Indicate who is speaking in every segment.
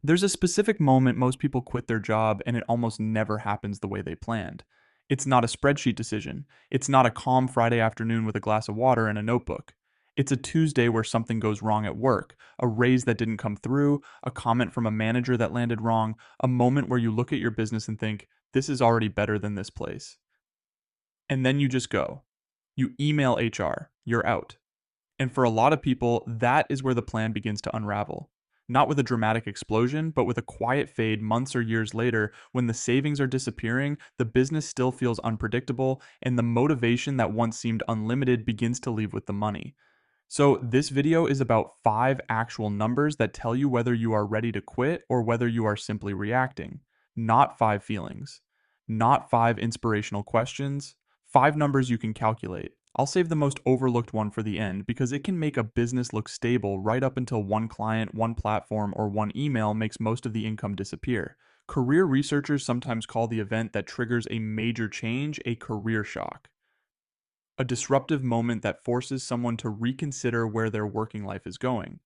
Speaker 1: There's a specific moment most people quit their job and it almost never happens the way they planned. It's not a spreadsheet decision. It's not a calm Friday afternoon with a glass of water and a notebook. It's a Tuesday where something goes wrong at work, a raise that didn't come through, a comment from a manager that landed wrong, a moment where you look at your business and think, this is already better than this place. And then you just go. You email HR, you're out. And for a lot of people, that is where the plan begins to unravel. Not with a dramatic explosion, but with a quiet fade months or years later when the savings are disappearing, the business still feels unpredictable, and the motivation that once seemed unlimited begins to leave with the money. So, this video is about 5 actual numbers that tell you whether you are ready to quit or whether you are simply reacting. Not 5 feelings. Not 5 inspirational questions. 5 numbers you can calculate. I'll save the most overlooked one for the end because it can make a business look stable right up until one client, one platform, or one email makes most of the income disappear. Career researchers sometimes call the event that triggers a major change a career shock. A disruptive moment that forces someone to reconsider where their working life is going.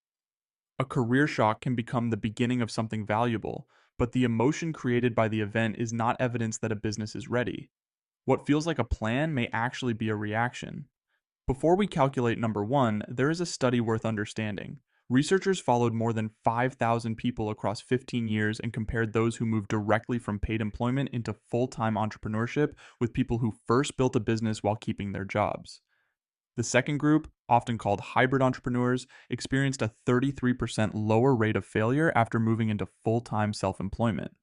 Speaker 1: A career shock can become the beginning of something valuable, but the emotion created by the event is not evidence that a business is ready. What feels like a plan may actually be a reaction. Before we calculate number one, there is a study worth understanding. Researchers followed more than 5,000 people across 15 years and compared those who moved directly from paid employment into full-time entrepreneurship with people who first built a business while keeping their jobs. The second group, often called hybrid entrepreneurs, experienced a 33% lower rate of failure after moving into full-time self-employment.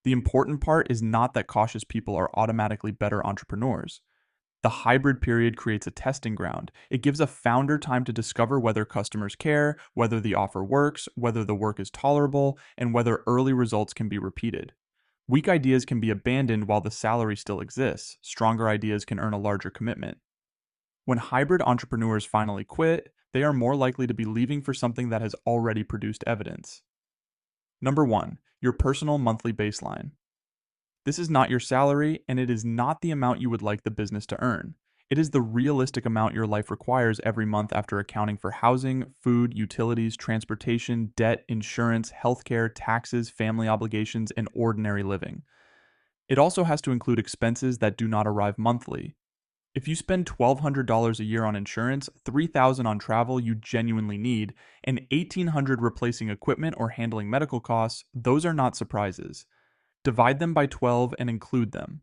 Speaker 1: The important part is not that cautious people are automatically better entrepreneurs. The hybrid period creates a testing ground. It gives a founder time to discover whether customers care, whether the offer works, whether the work is tolerable, and whether early results can be repeated. Weak ideas can be abandoned while the salary still exists. Stronger ideas can earn a larger commitment. When hybrid entrepreneurs finally quit, they are more likely to be leaving for something that has already produced evidence. Number one, your personal monthly baseline. This is not your salary, and it is not the amount you would like the business to earn. It is the realistic amount your life requires every month after accounting for housing, food, utilities, transportation, debt, insurance, healthcare, taxes, family obligations, and ordinary living. It also has to include expenses that do not arrive monthly. If you spend $1,200 a year on insurance, $3,000 on travel you genuinely need, and $1,800 replacing equipment or handling medical costs, those are not surprises. Divide them by 12 and include them.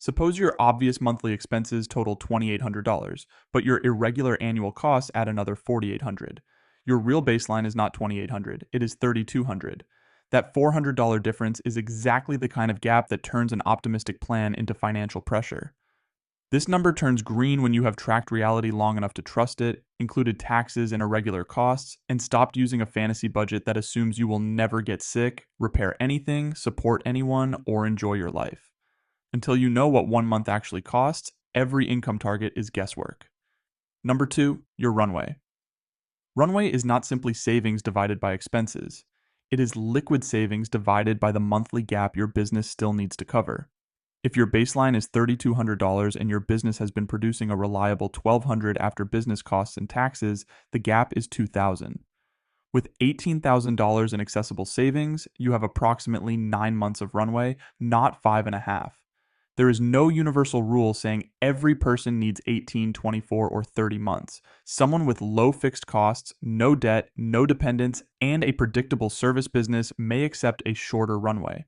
Speaker 1: Suppose your obvious monthly expenses total $2,800, but your irregular annual costs add another $4,800. Your real baseline is not $2,800, it is $3,200. That $400 difference is exactly the kind of gap that turns an optimistic plan into financial pressure. This number turns green when you have tracked reality long enough to trust it, included taxes and irregular costs, and stopped using a fantasy budget that assumes you will never get sick, repair anything, support anyone, or enjoy your life. Until you know what 1 month actually costs, every income target is guesswork. Number two, your runway. Runway is not simply savings divided by expenses. It is liquid savings divided by the monthly gap your business still needs to cover. If your baseline is $3,200 and your business has been producing a reliable $1,200 after business costs and taxes, the gap is $2,000. With $18,000 in accessible savings, you have approximately 9 months of runway, not 5.5. There is no universal rule saying every person needs 18, 24, or 30 months. Someone with low fixed costs, no debt, no dependents, and a predictable service business may accept a shorter runway.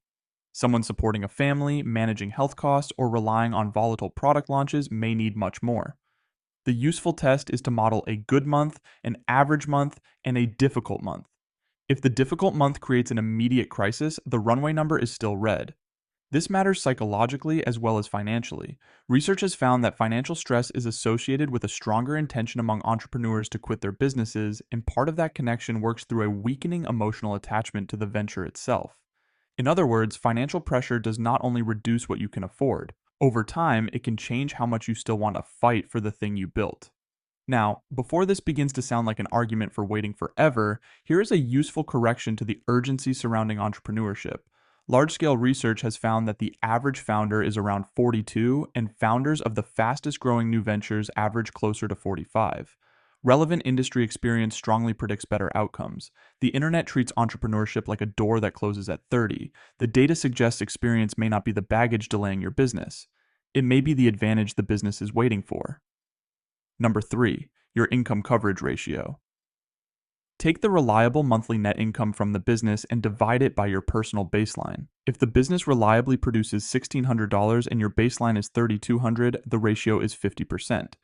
Speaker 1: Someone supporting a family, managing health costs, or relying on volatile product launches may need much more. The useful test is to model a good month, an average month, and a difficult month. If the difficult month creates an immediate crisis, the runway number is still red. This matters psychologically as well as financially. Research has found that financial stress is associated with a stronger intention among entrepreneurs to quit their businesses, and part of that connection works through a weakening emotional attachment to the venture itself. In other words, financial pressure does not only reduce what you can afford. Over time, it can change how much you still want to fight for the thing you built. Now, before this begins to sound like an argument for waiting forever, here is a useful correction to the urgency surrounding entrepreneurship. Large-scale research has found that the average founder is around 42, and founders of the fastest-growing new ventures average closer to 45. Relevant industry experience strongly predicts better outcomes. The internet treats entrepreneurship like a door that closes at 30. The data suggests experience may not be the baggage delaying your business. It may be the advantage the business is waiting for. Number 3, your income coverage ratio. Take the reliable monthly net income from the business and divide it by your personal baseline. If the business reliably produces $1,600 and your baseline is $3,200, the ratio is 50%.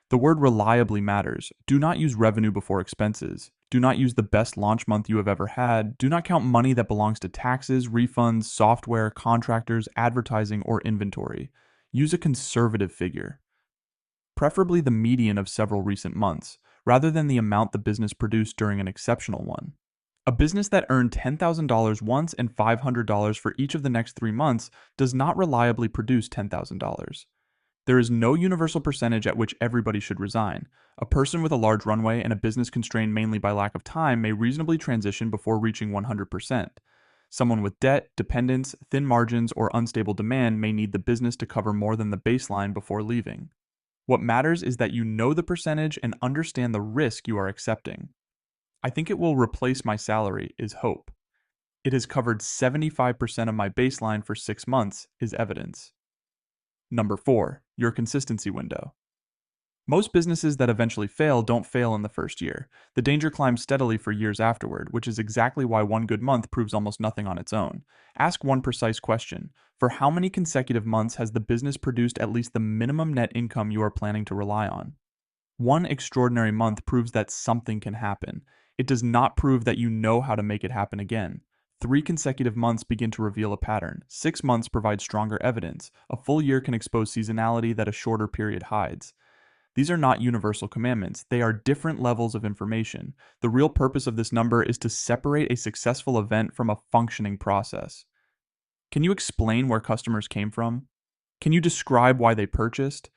Speaker 1: The word reliably matters. Do not use revenue before expenses. Do not use the best launch month you have ever had. Do not count money that belongs to taxes, refunds, software, contractors, advertising, or inventory. Use a conservative figure, preferably the median of several recent months, rather than the amount the business produced during an exceptional one. A business that earned $10,000 once and $500 for each of the next 3 months does not reliably produce $10,000. There is no universal percentage at which everybody should resign. A person with a large runway and a business constrained mainly by lack of time may reasonably transition before reaching 100%. Someone with debt, dependents, thin margins, or unstable demand may need the business to cover more than the baseline before leaving. What matters is that you know the percentage and understand the risk you are accepting. I think it will replace my salary is hope. It has covered 75% of my baseline for 6 months is evidence. Number 4, your consistency window. Most businesses that eventually fail don't fail in the first year. The danger climbs steadily for years afterward, which is exactly why one good month proves almost nothing on its own. Ask one precise question. For how many consecutive months has the business produced at least the minimum net income you are planning to rely on? One extraordinary month proves that something can happen. It does not prove that you know how to make it happen again. 3 consecutive months begin to reveal a pattern. 6 months provide stronger evidence. A full year can expose seasonality that a shorter period hides. These are not universal commandments. They are different levels of information. The real purpose of this number is to separate a successful event from a functioning process. Can you explain where customers came from? Can you describe why they purchased?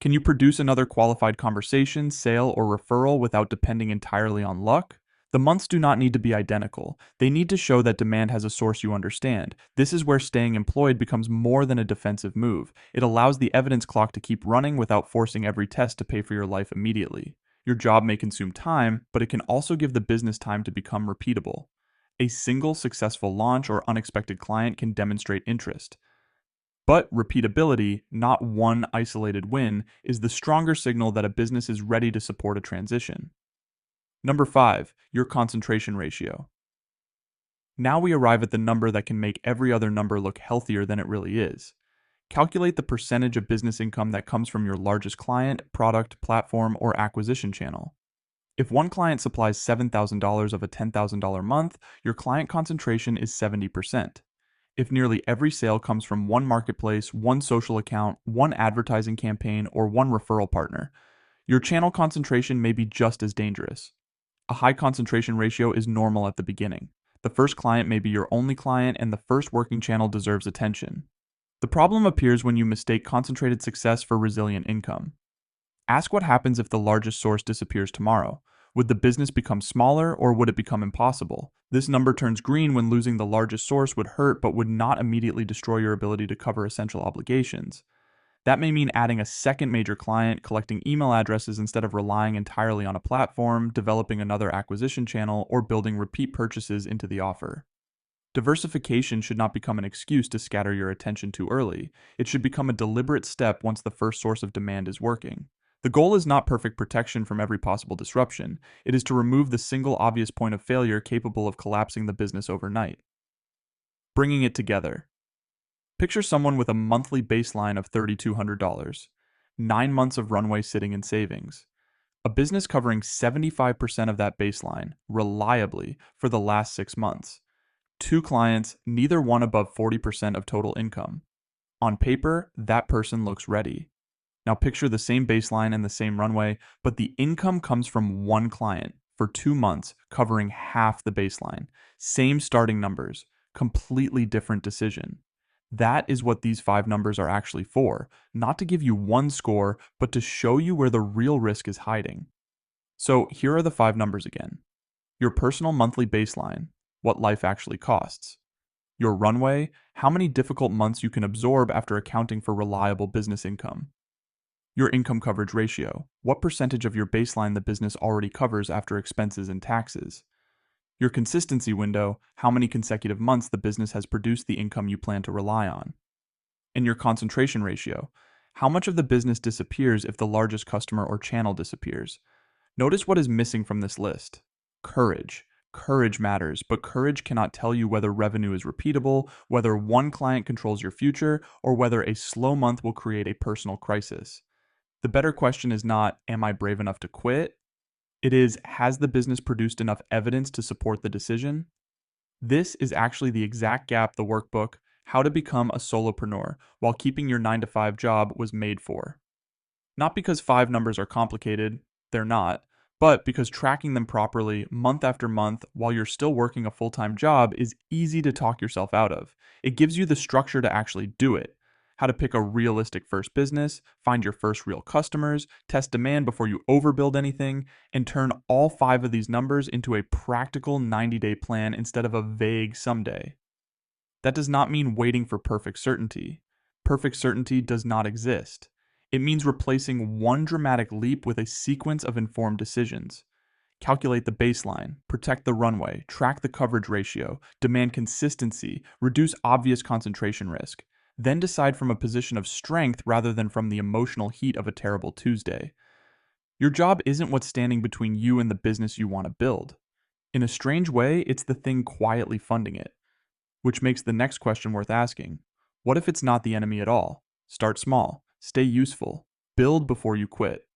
Speaker 1: Can you produce another qualified conversation, sale, or referral without depending entirely on luck? The months do not need to be identical. They need to show that demand has a source you understand. This is where staying employed becomes more than a defensive move. It allows the evidence clock to keep running without forcing every test to pay for your life immediately. Your job may consume time, but it can also give the business time to become repeatable. A single successful launch or unexpected client can demonstrate interest. But repeatability, not one isolated win, is the stronger signal that a business is ready to support a transition. Number 5, your concentration ratio. Now we arrive at the number that can make every other number look healthier than it really is. Calculate the percentage of business income that comes from your largest client, product, platform, or acquisition channel. If one client supplies $7,000 of a $10,000 month, your client concentration is 70%. If nearly every sale comes from one marketplace, one social account, one advertising campaign, or one referral partner, your channel concentration may be just as dangerous. A high concentration ratio is normal at the beginning. The first client may be your only client, and the first working channel deserves attention. The problem appears when you mistake concentrated success for resilient income. Ask what happens if the largest source disappears tomorrow. Would the business become smaller, or would it become impossible? This number turns green when losing the largest source would hurt but would not immediately destroy your ability to cover essential obligations. That may mean adding a second major client, collecting email addresses instead of relying entirely on a platform, developing another acquisition channel, or building repeat purchases into the offer. Diversification should not become an excuse to scatter your attention too early. It should become a deliberate step once the first source of demand is working. The goal is not perfect protection from every possible disruption. It is to remove the single obvious point of failure capable of collapsing the business overnight. Bringing it together. Picture someone with a monthly baseline of $3,200, 9 months of runway sitting in savings, a business covering 75% of that baseline, reliably, for the last 6 months, 2 clients, neither one above 40% of total income. On paper, that person looks ready. Now picture the same baseline and the same runway, but the income comes from one client for 2 months, covering half the baseline. Same starting numbers, completely different decision. That is what these 5 numbers are actually for, not to give you one score, but to show you where the real risk is hiding. So here are the 5 numbers again. Your personal monthly baseline, what life actually costs. Your runway, how many difficult months you can absorb after accounting for reliable business income. Your income coverage ratio. What percentage of your baseline the business already covers after expenses and taxes? Your consistency window. How many consecutive months the business has produced the income you plan to rely on? And your concentration ratio. How much of the business disappears if the largest customer or channel disappears? Notice what is missing from this list. Courage. Courage matters, but courage cannot tell you whether revenue is repeatable, whether one client controls your future, or whether a slow month will create a personal crisis. The better question is not, am I brave enough to quit? It is, has the business produced enough evidence to support the decision? This is actually the exact gap the workbook, How to Become a Solopreneur While Keeping Your 9 to 5 Job, was made for. Not because five numbers are complicated, they're not, but because tracking them properly month after month while you're still working a full-time job is easy to talk yourself out of. It gives you the structure to actually do it. How to pick a realistic first business, find your first real customers, test demand before you overbuild anything, and turn all five of these numbers into a practical 90-day plan instead of a vague someday. That does not mean waiting for perfect certainty. Perfect certainty does not exist. It means replacing one dramatic leap with a sequence of informed decisions. Calculate the baseline, protect the runway, track the coverage ratio, demand consistency, reduce obvious concentration risk. Then decide from a position of strength rather than from the emotional heat of a terrible Tuesday. Your job isn't what's standing between you and the business you want to build. In a strange way, it's the thing quietly funding it. Which makes the next question worth asking. What if it's not the enemy at all? Start small, stay useful, build before you quit.